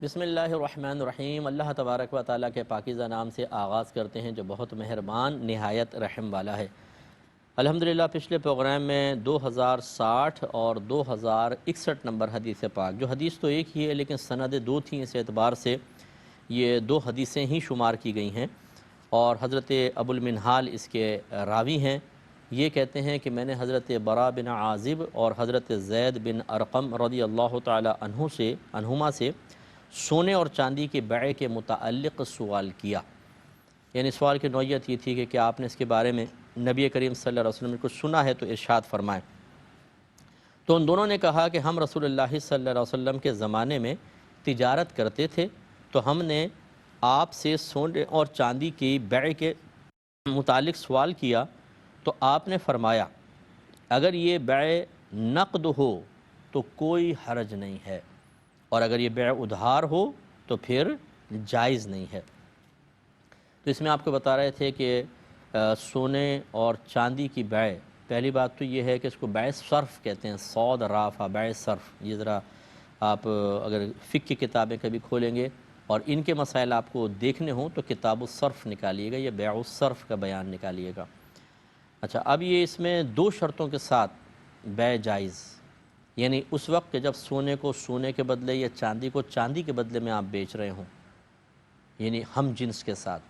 بسم اللہ الرحمن الرحیم۔ اللہ تبارک و تعالیٰ کے پاکیزہ نام سے آغاز کرتے ہیں جو بہت مہربان نہایت رحم والا ہے۔ الحمدللہ پچھلے پروگرام میں 2060 اور 2061 نمبر حدیث پاک، جو حدیث تو ایک ہی ہے لیکن سند دو تھیں، اس اعتبار سے یہ دو حدیثیں ہی شمار کی گئی ہیں، اور حضرت ابو المنہال اس کے راوی ہیں۔ یہ کہتے ہیں کہ میں نے حضرت برا بن عازب اور حضرت زید بن ارقم رضی اللہ تعالی عنہما سے سونے اور چاندی کے بیع کے متعلق سوال کیا۔ یعنی سوال کی نوعیت یہ تھی کہ کیا آپ نے اس کے بارے میں نبی کریم صلی اللہ علیہ وسلم نے کچھ سنا ہے تو ارشاد فرمائیں۔ تو ان دونوں نے کہا کہ ہم رسول اللہ صلی اللہ علیہ وسلم کے زمانے میں تجارت کرتے تھے، تو ہم نے آپ سے سونے اور چاندی کی بیع کے متعلق سوال کیا، تو آپ نے فرمایا اگر یہ بیع نقد ہو تو کوئی حرج نہیں ہے، اور اگر یہ بیع ادھار ہو تو پھر جائز نہیں ہے۔ تو اس میں آپ کو بتا رہے تھے کہ سونے اور چاندی کی بیع، پہلی بات تو یہ ہے کہ اس کو بیع صرف کہتے ہیں، صاد رافع بیع صرف۔ یہ ذرا آپ اگر فقہ کی کتابیں کبھی کھولیں گے اور ان کے مسائل آپ کو دیکھنے ہوں تو کتاب الصرف نکالیے گا، یہ بیع الصرف کا بیان نکالیے گا۔ اچھا، اب یہ اس میں دو شرطوں کے ساتھ بیع جائز، یعنی اس وقت کہ جب سونے کو سونے کے بدلے یا چاندی کو چاندی کے بدلے میں آپ بیچ رہے ہوں، یعنی ہم جنس کے ساتھ،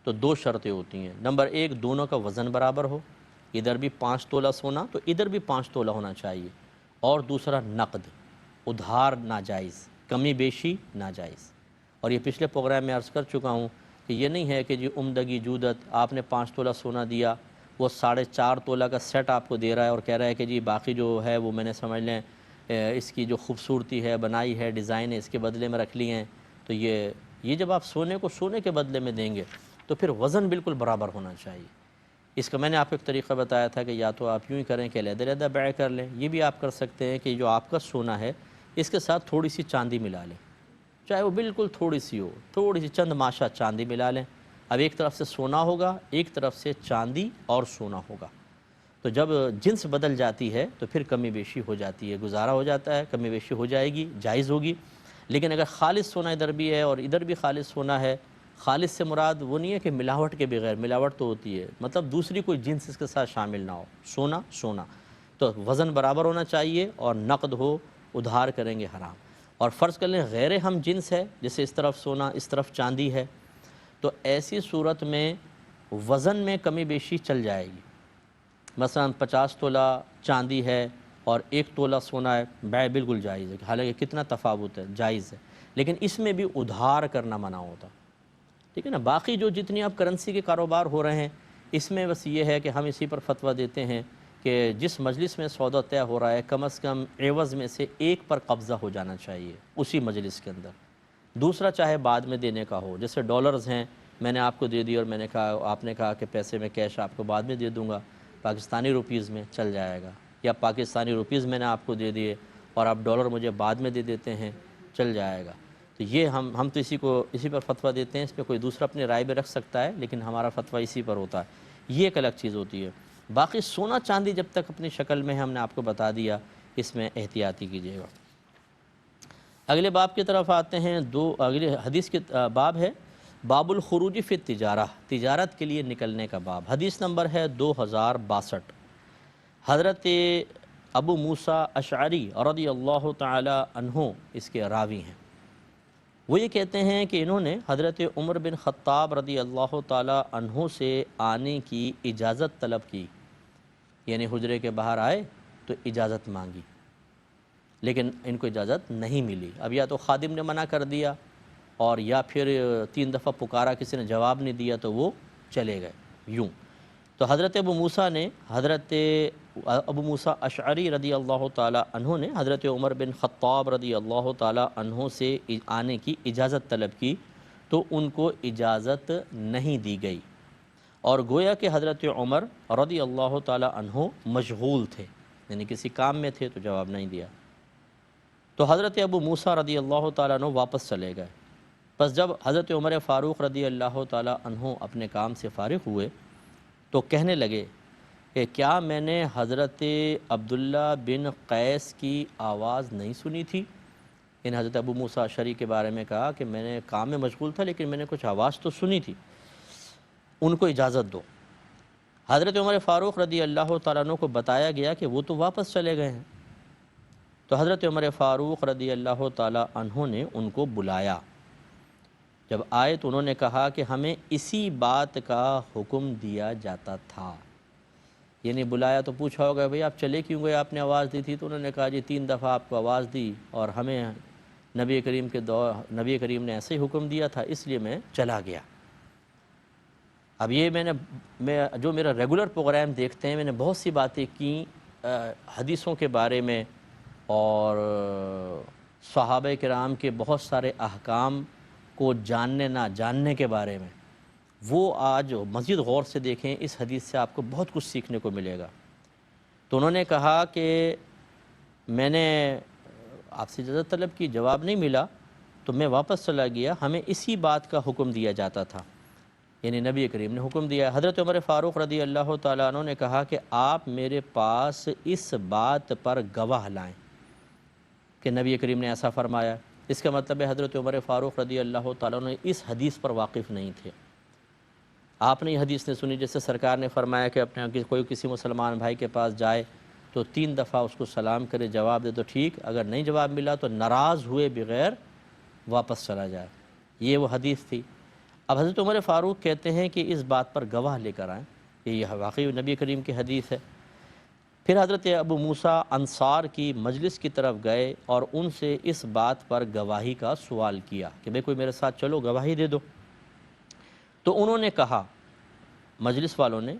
تو دو شرطیں ہوتی ہیں۔ نمبر ایک، دونوں کا وزن برابر ہو، ادھر بھی 5 تولہ سونا تو ادھر بھی 5 تولہ ہونا چاہیے، اور دوسرا نقد، ادھار ناجائز، کمی بیشی ناجائز۔ اور یہ پچھلے پروگرام میں عرض کر چکا ہوں کہ یہ نہیں ہے کہ جی عمدگی جودت آپ نے 5 تولہ سونا دیا، وہ 4.5 تولہ کا سیٹ آپ کو دے رہا ہے اور کہہ رہا ہے کہ جی باقی جو ہے وہ میں نے سمجھ لیں اس کی جو خوبصورتی ہے، بنائی ہے، ڈیزائن ہے، اس کے بدلے میں رکھ لی ہیں۔ تو یہ جب آپ سونے کو سونے کے بدلے میں دیں گے تو پھر وزن بالکل برابر ہونا چاہیے۔ اس کا میں نے آپ کو ایک طریقہ بتایا تھا کہ یا تو آپ یوں ہی کریں کہ علیحدہ علیحدہ بیع کر لیں، یہ بھی آپ کر سکتے ہیں کہ جو آپ کا سونا ہے اس کے ساتھ تھوڑی سی چاندی ملا لیں، چاہے وہ بالکل تھوڑی سی ہو، تھوڑی سی چند ماشا چاندی ملا لیں۔ اب ایک طرف سے سونا ہوگا، ایک طرف سے چاندی اور سونا ہوگا، تو جب جنس بدل جاتی ہے تو پھر کمی بیشی ہو جاتی ہے، گزارا ہو جاتا ہے، کمی بیشی ہو جائے گی، جائز ہوگی۔ لیکن اگر خالص سونا ادھر بھی ہے اور ادھر بھی خالص سونا ہے، خالص سے مراد وہ نہیں ہے کہ ملاوٹ کے بغیر، ملاوٹ تو ہوتی ہے، مطلب دوسری کوئی جنس اس کے ساتھ شامل نہ ہو، سونا سونا، تو وزن برابر ہونا چاہیے، اور نقد ہو، ادھار کریں گے حرام۔ اور فرض کر لیں غیر ہم جنس ہے، جیسے اس طرف سونا اس طرف چاندی ہے، تو ایسی صورت میں وزن میں کمی بیشی چل جائے گی۔ مثلا 50 تولہ چاندی ہے اور 1 تولہ سونا ہے، بیع بالکل جائز ہے، حالانکہ کتنا تفاوت ہے، جائز ہے، لیکن اس میں بھی ادھار کرنا منع ہوتا، ٹھیک ہے نا۔ باقی جو جتنی اب کرنسی کے کاروبار ہو رہے ہیں، اس میں بس یہ ہے کہ ہم اسی پر فتویٰ دیتے ہیں کہ جس مجلس میں سودا طے ہو رہا ہے کم از کم عوض میں سے ایک پر قبضہ ہو جانا چاہیے اسی مجلس کے اندر، دوسرا چاہے بعد میں دینے کا ہو۔ جیسے ڈالرز ہیں، میں نے آپ کو دے دی اور میں نے کہا، آپ نے کہا کہ پیسے میں کیش آپ کو بعد میں دے دوں گا، پاکستانی روپیز میں چل جائے گا، یا پاکستانی روپیز میں نے آپ کو دے دیے اور آپ ڈالر مجھے بعد میں دے دیتے ہیں، چل جائے گا۔ تو یہ ہم تو اسی پر فتویٰ دیتے ہیں، اس پہ کوئی دوسرا اپنی رائے بھی رکھ سکتا ہے، لیکن ہمارا فتویٰ اسی پر ہوتا ہے، یہ ایک الگ چیز ہوتی ہے۔ باقی سونا چاندی جب تک اپنی شکل میں ہم نے آپ کو بتا دیا، اس میں احتیاطی کیجیے گا۔ اگلے باب کی طرف آتے ہیں، اگلے حدیث کی باب ہے باب الخروج فی التجارہ، تجارت کے لیے نکلنے کا باب۔ حدیث نمبر ہے 2062۔ حضرت ابو موسیٰ اشعری رضی اللہ تعالی عنہ اس کے راوی ہیں۔ وہ یہ کہتے ہیں کہ انہوں نے حضرت عمر بن خطاب رضی اللہ تعالی عنہ سے آنے کی اجازت طلب کی، یعنی حجرے کے باہر آئے تو اجازت مانگی، لیکن ان کو اجازت نہیں ملی۔ اب یا تو خادم نے منع کر دیا، اور یا پھر 3 دفعہ پکارا، کسی نے جواب نہیں دیا تو وہ چلے گئے یوں۔ تو حضرت ابو موسیٰ اشعری رضی اللہ تعالی عنہ نے حضرت عمر بن خطاب رضی اللہ تعالی عنہ سے آنے کی اجازت طلب کی، تو ان کو اجازت نہیں دی گئی، اور گویا کہ حضرت عمر رضی اللہ تعالی عنہ مشغول تھے، یعنی کسی کام میں تھے تو جواب نہیں دیا۔ تو حضرت ابو موسیٰ رضی اللہ تعالیٰ عنہ واپس چلے گئے۔ پس جب حضرت عمر فاروق رضی اللہ تعالیٰ عنہ اپنے کام سے فارغ ہوئے تو کہنے لگے کہ کیا میں نے حضرت عبداللہ بن قیس کی آواز نہیں سنی تھی؟ ان حضرت ابو موسیٰ اشعری کے بارے میں کہا کہ میں نے کام میں مشغول تھا لیکن میں نے کچھ آواز تو سنی تھی، ان کو اجازت دو۔ حضرت عمر فاروق رضی اللہ تعالیٰ عنہ کو بتایا گیا کہ وہ تو واپس چلے گئے ہیں، تو حضرت عمر فاروق رضی اللہ تعالیٰ عنہ نے ان کو بلایا۔ جب آئے تو انہوں نے کہا کہ ہمیں اسی بات کا حکم دیا جاتا تھا، یعنی بلایا تو پوچھا ہوگا بھئی آپ چلے کیوں گئے، آپ نے آواز دی تھی، تو انہوں نے کہا جی 3 دفعہ آپ کو آواز دی اور ہمیں نبی کریم نے ایسے ہی حکم دیا تھا، اس لیے میں چلا گیا۔ اب یہ میں جو میرا ریگولر پروگرام دیکھتے ہیں، میں نے بہت سی باتیں کی حدیثوں کے بارے میں اور صحابہ کرام کے بہت سارے احکام کو جاننے نہ جاننے کے بارے میں، وہ آج مزید غور سے دیکھیں، اس حدیث سے آپ کو بہت کچھ سیکھنے کو ملے گا۔ تو انہوں نے کہا کہ میں نے آپ سے اجازت طلب کی، جواب نہیں ملا تو میں واپس چلا گیا، ہمیں اسی بات کا حکم دیا جاتا تھا، یعنی نبی کریم نے حکم دیا۔ حضرت عمر فاروق رضی اللہ تعالیٰ عنہ نے کہا کہ آپ میرے پاس اس بات پر گواہ لائیں کہ نبی کریم نے ایسا فرمایا۔ اس کا مطلب ہے حضرت عمر فاروق رضی اللہ تعالیٰ عنہ اس حدیث پر واقف نہیں تھے۔ آپ نے یہ حدیث نے سنی، جیسے سرکار نے فرمایا کہ اپنے کوئی کسی مسلمان بھائی کے پاس جائے تو 3 دفعہ اس کو سلام کرے، جواب دے تو ٹھیک، اگر نہیں جواب ملا تو ناراض ہوئے بغیر واپس چلا جائے، یہ وہ حدیث تھی۔ اب حضرت عمر فاروق کہتے ہیں کہ اس بات پر گواہ لے کر آئیں کہ یہ واقعی نبی کریم کی حدیث ہے۔ پھر حضرت ابو موسیٰ انصار کی مجلس کی طرف گئے اور ان سے اس بات پر گواہی کا سوال کیا کہ بھئی کوئی میرے ساتھ چلو، گواہی دے دو۔ تو انہوں نے کہا، مجلس والوں نے،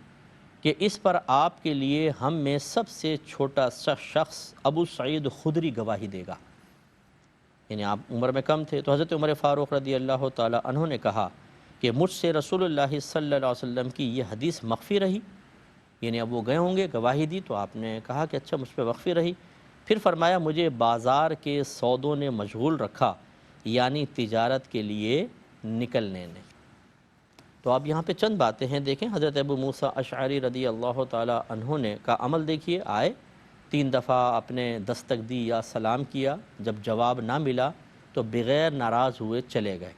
کہ اس پر آپ کے لیے ہم میں سب سے چھوٹا شخص ابو سعید خدری گواہی دے گا، یعنی آپ عمر میں کم تھے۔ تو حضرت عمر فاروق رضی اللہ تعالیٰ عنہ نے کہا کہ مجھ سے رسول اللہ صلی اللہ علیہ وسلم کی یہ حدیث مخفی رہی، یعنی اب وہ گئے ہوں گے، گواہی دی تو آپ نے کہا کہ اچھا مجھ پہ مخفی رہی۔ پھر فرمایا مجھے بازار کے سودوں نے مشغول رکھا، یعنی تجارت کے لیے نکلنے نے۔ تو آپ یہاں پہ چند باتیں ہیں دیکھیں، حضرت ابو موسیٰ اشعری رضی اللہ تعالیٰ عنہ نے کا عمل دیکھیے، آئے 3 دفعہ اپنے دستک دی یا سلام کیا، جب جواب نہ ملا تو بغیر ناراض ہوئے چلے گئے۔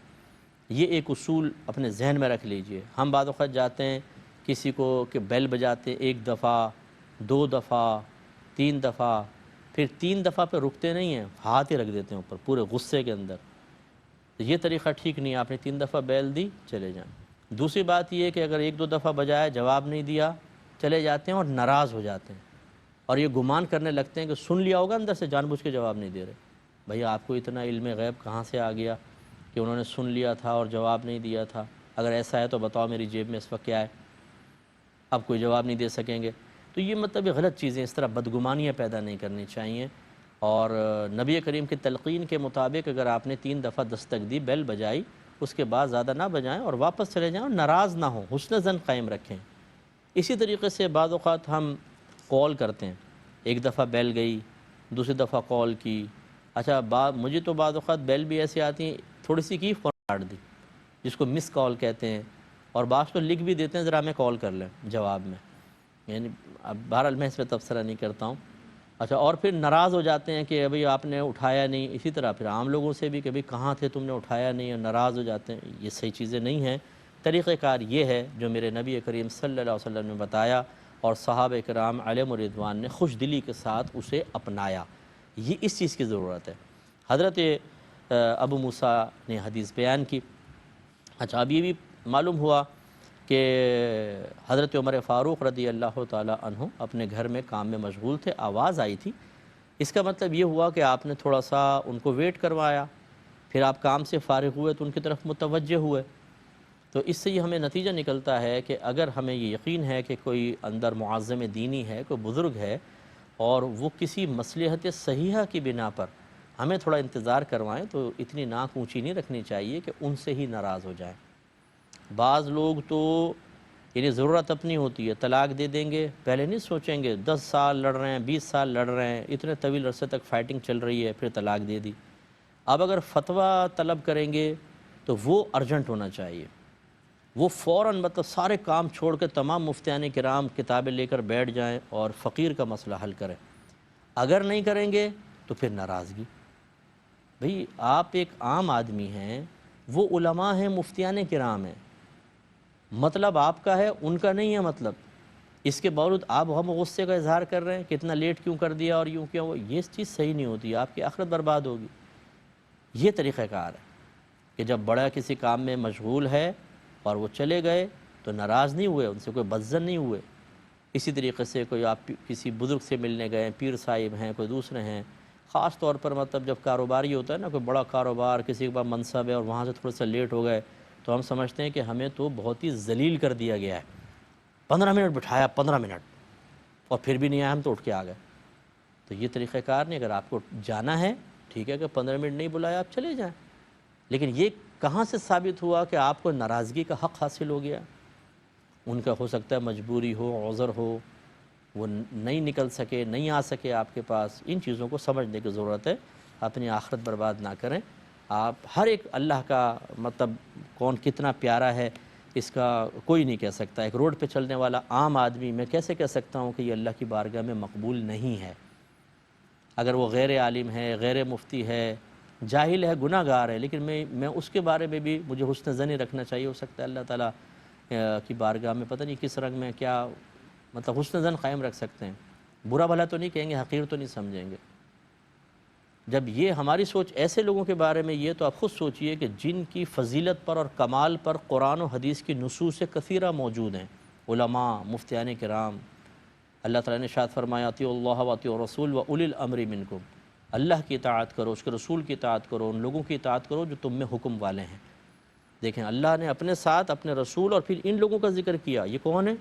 یہ ایک اصول اپنے ذہن میں رکھ لیجئے۔ ہم بعض وقت جاتے ہیں کسی کو کہ بیل بجاتے ہیں 1 دفعہ 2 دفعہ 3 دفعہ، پھر 3 دفعہ پہ رکتے نہیں ہیں، ہاتھ ہی رکھ دیتے ہیں اوپر پورے غصے کے اندر، تو یہ طریقہ ٹھیک نہیں ہے۔ آپ نے 3 دفعہ بیل دی، چلے جائیں۔ دوسری بات یہ ہے کہ اگر 1-2 دفعہ بجایا، جواب نہیں دیا، چلے جاتے ہیں اور ناراض ہو جاتے ہیں اور یہ گمان کرنے لگتے ہیں کہ سن لیا ہوگا اندر سے، جان بوجھ کے جواب نہیں دے رہے۔ بھئی آپ کو اتنا علم غیب کہاں سے آ گیا کہ انہوں نے سن لیا تھا اور جواب نہیں دیا تھا؟ اگر ایسا ہے تو بتاؤ میری جیب میں اس وقت کیا ہے، اب کوئی جواب نہیں دے سکیں گے۔ تو یہ مطلب غلط چیزیں، اس طرح بدگمانیاں پیدا نہیں کرنی چاہیے، اور نبی کریم کی تلقین کے مطابق اگر آپ نے 3 دفعہ دستک دی، بیل بجائی، اس کے بعد زیادہ نہ بجائیں اور واپس چلے جائیں اور ناراض نہ ہوں، حسن ظن قائم رکھیں۔ اسی طریقے سے بعض اوقات ہم کال کرتے ہیں، 1 دفعہ بیل گئی، دوسری دفعہ کال کی، اچھا مجھے تو بعض اوقات بیل بھی ایسی آتی ہیں، تھوڑی سی کی فون کاٹ دی، جس کو مس کال کہتے ہیں، اور بعض تو لکھ بھی دیتے ہیں ذرا ہمیں کال کر لیں جواب میں، یعنی اب بہرحال میں اس پہ تبصرہ نہیں کرتا ہوں۔ اچھا، اور پھر ناراض ہو جاتے ہیں کہ ابھی آپ نے اٹھایا نہیں، اسی طرح پھر عام لوگوں سے بھی کہ بھئی کہاں تھے تم نے اٹھایا نہیں، اور ناراض ہو جاتے ہیں، یہ صحیح چیزیں نہیں ہیں۔ طریقہ کار یہ ہے جو میرے نبی کریم صلی اللہ علیہ وسلم نے بتایا اور صحابہ کرام علیہم الرضوان نے خوش دلی کے ساتھ اسے اپنایا، یہ اس چیز کی ضرورت ہے۔ حضرت ابو موسیٰ نے حدیث بیان کی۔ اچھا، اب یہ بھی معلوم ہوا کہ حضرت عمر فاروق رضی اللہ تعالیٰ عنہ اپنے گھر میں کام میں مشغول تھے، آواز آئی تھی، اس کا مطلب یہ ہوا کہ آپ نے تھوڑا سا ان کو ویٹ کروایا، پھر آپ کام سے فارغ ہوئے تو ان کی طرف متوجہ ہوئے۔ تو اس سے یہ ہمیں نتیجہ نکلتا ہے کہ اگر ہمیں یہ یقین ہے کہ کوئی اندر معظم دینی ہے، کوئی بزرگ ہے، اور وہ کسی مصلحت صحیحہ کی بنا پر ہمیں تھوڑا انتظار کروائیں، تو اتنی ناک اونچی نہیں رکھنی چاہیے کہ ان سے ہی ناراض ہو جائیں۔ بعض لوگ تو یعنی ضرورت اپنی ہوتی ہے، طلاق دے دیں گے، پہلے نہیں سوچیں گے، 10 سال لڑ رہے ہیں، 20 سال لڑ رہے ہیں، اتنے طویل عرصے تک فائٹنگ چل رہی ہے، پھر طلاق دے دی۔ اب اگر فتویٰ طلب کریں گے تو وہ ارجنٹ ہونا چاہیے، وہ فوراً مطلب سارے کام چھوڑ کے تمام مفتیان کرام کتابیں لے کر بیٹھ جائیں اور فقیر کا مسئلہ حل کریں۔ اگر نہیں کریں گے تو پھر ناراضگی، بھئی آپ ایک عام آدمی ہیں، وہ علماء ہیں، مفتیان کرام ہیں، مطلب آپ کا ہے، ان کا نہیں ہے مطلب۔ اس کے باوجود آپ ہم غصے کا اظہار کر رہے ہیں کہ اتنا لیٹ کیوں کر دیا اور یوں کیوں، یہ چیز صحیح نہیں ہوتی، آپ کی آخرت برباد ہوگی۔ یہ طریقہ کار ہے کہ جب بڑا کسی کام میں مشغول ہے اور وہ چلے گئے تو ناراض نہیں ہوئے، ان سے کوئی بدظن نہیں ہوئے۔ اسی طریقے سے کوئی آپ کسی بزرگ سے ملنے گئے، پیر صاحب ہیں، کوئی دوسرے ہیں، خاص طور پر مطلب جب کاروباری ہوتا ہے نا، کوئی بڑا کاروبار، کسی کے پاس منصب ہے اور وہاں سے تھوڑا سا لیٹ ہو گئے تو ہم سمجھتے ہیں کہ ہمیں تو بہت ہی ذلیل کر دیا گیا ہے، 15 منٹ بٹھایا، 15 منٹ، اور پھر بھی نہیں آیا، ہم تو اٹھ کے آ گئے۔ تو یہ طریقہ کار نہیں۔ اگر آپ کو جانا ہے ٹھیک ہے، کہ 15 منٹ نہیں بلایا آپ چلے جائیں، لیکن یہ کہاں سے ثابت ہوا کہ آپ کو ناراضگی کا حق حاصل ہو گیا؟ ان کا ہو سکتا ہے مجبوری ہو، عذر ہو، وہ نہیں نکل سکے، نہیں آ سکے آپ کے پاس۔ ان چیزوں کو سمجھنے کی ضرورت ہے، اپنی آخرت برباد نہ کریں۔ آپ ہر ایک اللہ کا مطلب کون کتنا پیارا ہے اس کا کوئی نہیں کہہ سکتا۔ ایک روڈ پہ چلنے والا عام آدمی میں کیسے کہہ سکتا ہوں کہ یہ اللہ کی بارگاہ میں مقبول نہیں ہے؟ اگر وہ غیر عالم ہے، غیر مفتی ہے، جاہل ہے، گناہ گار ہے، لیکن میں اس کے بارے میں بھی مجھے حسن ظنی رکھنا چاہیے۔ ہو سکتا ہے اللہ تعالیٰ کی بارگاہ میں پتہ نہیں کس رنگ میں کیا مطلب حسن ظن قائم رکھ سکتے ہیں۔ برا بھلا تو نہیں کہیں گے، حقیر تو نہیں سمجھیں گے۔ جب یہ ہماری سوچ ایسے لوگوں کے بارے میں یہ، تو آپ خود سوچئے کہ جن کی فضیلت پر اور کمال پر قرآن و حدیث کی نصوص کثیرہ موجود ہیں، علماء، مفتیان کرام۔ اللہ تعالیٰ نے ارشاد فرمایا اطیعوا اللہ و اطیعوا الرسول و اولی الامر منکم، اللہ کی اطاعت کرو، اس کے رسول کی اطاعت کرو، ان لوگوں کی اطاعت کرو جو تم میں حکم والے ہیں۔ دیکھیں اللہ نے اپنے ساتھ اپنے رسول اور پھر ان لوگوں کا ذکر کیا۔ یہ کون ہے؟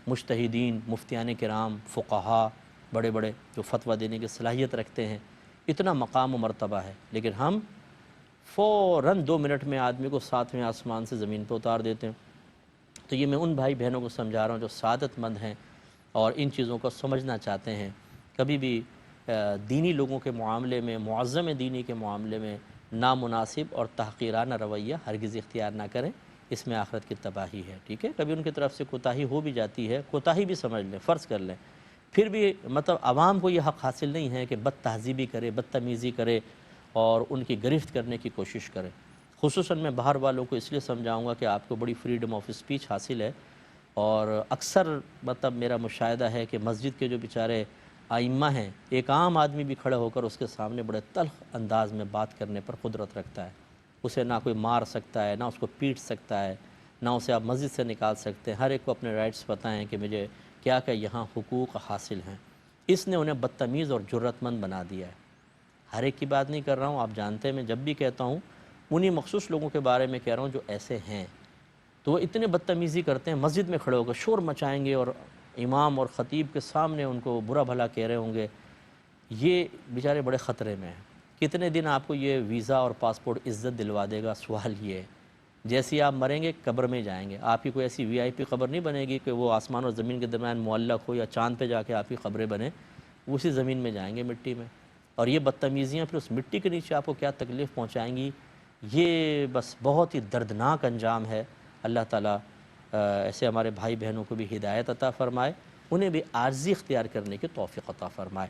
مجتہدین، مفتیان کرام، فقہا، بڑے بڑے جو فتویٰ دینے کی صلاحیت رکھتے ہیں۔ اتنا مقام و مرتبہ ہے، لیکن ہم فوراً 2 منٹ میں آدمی کو 7ویں آسمان سے زمین پہ اتار دیتے ہیں۔ تو یہ میں ان بھائی بہنوں کو سمجھا رہا ہوں جو سعادت مند ہیں اور ان چیزوں کو سمجھنا چاہتے ہیں۔ کبھی بھی دینی لوگوں کے معاملے میں، معظم دینی کے معاملے میں نامناسب اور تحقیرانہ رویہ ہرگز اختیار نہ کریں، اس میں آخرت کی تباہی ہے، ٹھیک ہے؟ کبھی ان کی طرف سے کوتاہی ہو بھی جاتی ہے، کوتاہی بھی سمجھ لیں، فرض کر لیں، پھر بھی مطلب عوام کو یہ حق حاصل نہیں ہے کہ بد تہذیبی کرے، بدتمیزی کرے اور ان کی گرفت کرنے کی کوشش کرے۔ خصوصاً میں باہر والوں کو اس لیے سمجھاؤں گا کہ آپ کو بڑی فریڈم آف اسپیچ حاصل ہے، اور اکثر مطلب میرا مشاہدہ ہے کہ مسجد کے جو بیچارے ائمہ ہیں، ایک عام آدمی بھی کھڑا ہو کر اس کے سامنے بڑے تلخ انداز میں بات کرنے پر قدرت رکھتا ہے۔ اسے نہ کوئی مار سکتا ہے، نہ اس کو پیٹ سکتا ہے، نہ اسے آپ مسجد سے نکال سکتے ہیں۔ ہر ایک کو اپنے رائٹس پتہ ہیں کہ مجھے کیا کہ یہاں حقوق حاصل ہیں۔ اس نے انہیں بدتمیز اور جرأت مند بنا دیا ہے۔ ہر ایک کی بات نہیں کر رہا ہوں، آپ جانتے ہیں میں جب بھی کہتا ہوں انہی مخصوص لوگوں کے بارے میں کہہ رہا ہوں جو ایسے ہیں۔ تو وہ اتنے بدتمیزی کرتے ہیں، مسجد میں کھڑے ہو کر شور مچائیں گے اور امام اور خطیب کے سامنے ان کو برا بھلا کہہ رہے ہوں گے۔ یہ بیچارے بڑے خطرے میں ہیں۔ کتنے دن آپ کو یہ ویزا اور پاسپورٹ عزت دلوا دے گا؟ سوال یہ ہے۔ جیسے ہی آپ مریں گے قبر میں جائیں گے، آپ کی کوئی ایسی وی آئی پی قبر نہیں بنے گی کہ وہ آسمان اور زمین کے درمیان معلق ہو، یا چاند پہ جا کے آپ کی قبریں بنیں، اسی زمین میں جائیں گے، مٹی میں۔ اور یہ بدتمیزیاں پھر اس مٹی کے نیچے آپ کو کیا تکلیف پہنچائیں گی، یہ بس بہت ہی دردناک انجام ہے۔ اللہ تعالیٰ ایسے ہمارے بھائی بہنوں کو بھی ہدایت عطا فرمائے، انہیں بھی عاجزی اختیار کرنے کی توفیق عطا فرمائے۔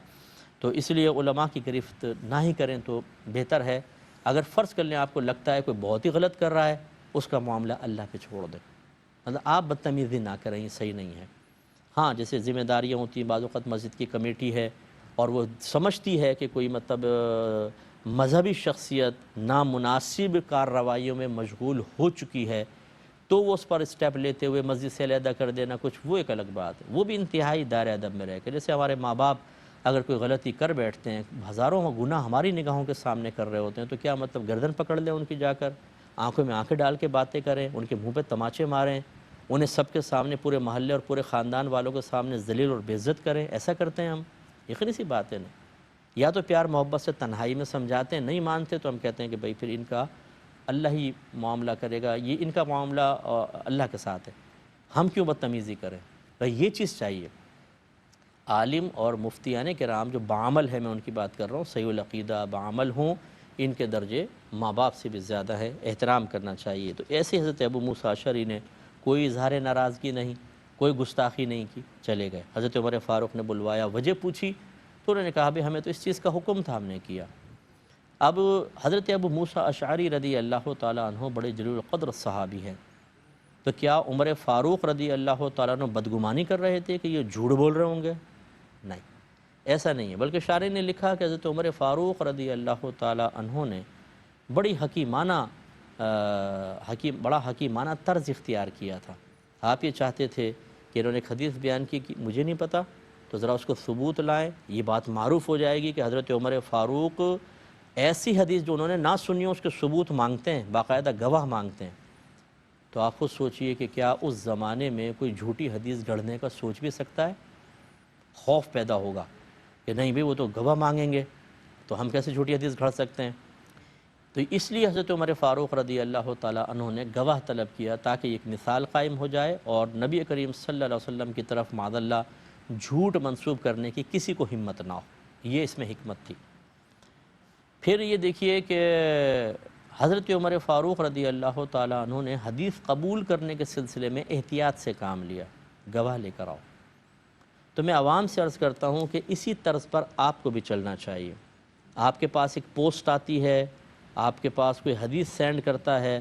تو اس لیے علماء کی گرفت نہ ہی کریں تو بہتر ہے۔ اگر فرض کر لیں آپ کو لگتا ہے کوئی بہت ہی غلط کر رہا ہے، اس کا معاملہ اللہ پہ چھوڑ دیں، مطلب آپ بدتمیزی نہ کریں، یہ صحیح نہیں ہے۔ ہاں جیسے ذمہ داریاں ہوتی ہیں، بعض اوقات مسجد کی کمیٹی ہے اور وہ سمجھتی ہے کہ کوئی مطلب مذہبی شخصیت نامناسب کارروائیوں میں مشغول ہو چکی ہے، تو وہ اس پر اسٹیپ لیتے ہوئے مسجد سے علیحدہ کر دینا کچھ، وہ ایک الگ بات ہے۔ وہ بھی انتہائی دائرہ ادب میں رہ کے، جیسے ہمارے ماں باپ اگر کوئی غلطی کر بیٹھتے ہیں، ہزاروں گناہ ہماری نگاہوں کے سامنے کر رہے ہوتے ہیں، تو کیا مطلب گردن پکڑ لیں ان کی، جا کر آنکھوں میں آنکھیں ڈال کے باتیں کریں، ان کے منہ پہ تماچے ماریں، انہیں سب کے سامنے، پورے محلے اور پورے خاندان والوں کے سامنے ذلیل اور بے عزت کریں؟ ایسا کرتے ہیں ہم؟ یقینی سی بات ہے نہیں۔ یا تو پیار محبت سے تنہائی میں سمجھاتے ہیں، نہیں مانتے تو ہم کہتے ہیں کہ بھئی پھر ان کا اللہ ہی معاملہ کرے گا، یہ ان کا معاملہ اللہ کے ساتھ ہے، ہم کیوں بدتمیزی کریں؟ بھئی یہ چیز چاہیے۔ عالم اور مفتیان کرام جو بعمل ہے، میں ان کی بات کر رہا ہوں، صحیح العقیدہ بعمل ہوں، ان کے درجے ماں باپ سے بھی زیادہ ہے، احترام کرنا چاہیے۔ تو ایسے حضرت ابو موسیٰ اشعری نے کوئی اظہار ناراضگی نہیں، کوئی گستاخی نہیں کی، چلے گئے۔ حضرت عمر فاروق نے بلوایا، وجہ پوچھی تو انہوں نے کہا بھی ہمیں تو اس چیز کا حکم تھا، ہم نے کیا۔ اب حضرت ابو موسیٰ اشعری رضی اللہ تعالیٰ عنہ بڑے جلیل القدر صحابی ہیں، تو کیا عمر فاروق رضی اللہ تعالیٰ عنہ بدگمانی کر رہے تھے کہ یہ جھوٹ بول رہے ہوں گے؟ نہیں، ایسا نہیں ہے، بلکہ شارح نے لکھا کہ حضرت عمر فاروق رضی اللہ تعالیٰ عنہ نے بڑی بڑا حکیمانہ طرز اختیار کیا تھا۔ آپ یہ چاہتے تھے کہ انہوں نے ایک حدیث بیان کی کہ مجھے نہیں پتہ، تو ذرا اس کو ثبوت لائیں، یہ بات معروف ہو جائے گی کہ حضرت عمر فاروق ایسی حدیث جو انہوں نے نہ سنی ہو اس کے ثبوت مانگتے ہیں، باقاعدہ گواہ مانگتے ہیں۔ تو آپ خود سوچئے کہ کیا اس زمانے میں کوئی جھوٹی حدیث گڑھنے کا سوچ بھی سکتا ہے؟ خوف پیدا ہوگا کہ نہیں بھئی وہ تو گواہ مانگیں گے، تو ہم کیسے جھوٹی حدیث گھڑ سکتے ہیں؟ تو اس لیے حضرت عمر فاروق رضی اللہ تعالیٰ عنہ نے گواہ طلب کیا تاکہ ایک مثال قائم ہو جائے اور نبی کریم صلی اللہ علیہ وسلم کی طرف معاذ اللہ جھوٹ منسوب کرنے کی کسی کو ہمت نہ ہو۔ یہ اس میں حکمت تھی۔ پھر یہ دیکھیے کہ حضرت عمر فاروق رضی اللہ تعالیٰ عنہ نے حدیث قبول کرنے کے سلسلے میں احتیاط سے کام لیا، گواہ لے کر آؤ۔ تو میں عوام سے عرض کرتا ہوں کہ اسی طرز پر آپ کو بھی چلنا چاہیے۔ آپ کے پاس ایک پوسٹ آتی ہے، آپ کے پاس کوئی حدیث سینڈ کرتا ہے،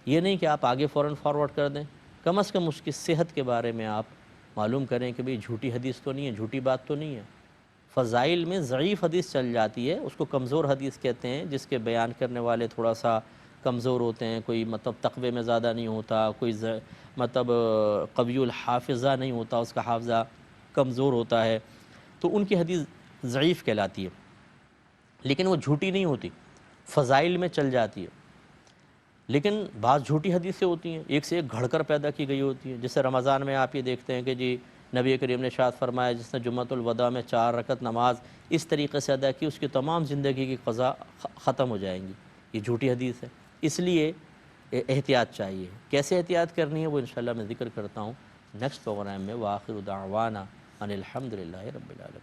یہ نہیں کہ آپ آگے فوراً فارورڈ کر دیں، کم از کم اس کی صحت کے بارے میں آپ معلوم کریں کہ بھئی جھوٹی حدیث تو نہیں ہے، جھوٹی بات تو نہیں ہے۔ فضائل میں ضعیف حدیث چل جاتی ہے، اس کو کمزور حدیث کہتے ہیں، جس کے بیان کرنے والے تھوڑا سا کمزور ہوتے ہیں، کوئی مطلب تقوی میں زیادہ نہیں ہوتا، کوئی مطلب قوی الحافظہ نہیں ہوتا، اس کا حافظہ کمزور ہوتا ہے، تو ان کی حدیث ضعیف کہلاتی ہے، لیکن وہ جھوٹی نہیں ہوتی، فضائل میں چل جاتی ہے۔ لیکن بعض جھوٹی حدیثیں ہوتی ہیں، ایک سے ایک گھڑ کر پیدا کی گئی ہوتی ہیں، جیسے رمضان میں آپ یہ دیکھتے ہیں کہ جی نبی کریم نے ارشاد فرمایا جس نے جمعۃ الوداع میں 4 رکعت نماز اس طریقے سے ادا کی اس کی تمام زندگی کی قضا ختم ہو جائیں گی، یہ جھوٹی حدیث ہے۔ اس لیے احتیاط چاہیے۔ کیسے احتیاط کرنی ہے وہ انشاءاللہ میں ذکر کرتا ہوں نیکسٹ پروگرام میں۔ وآخر دعوانا ان الحمد للہ رب العالمین۔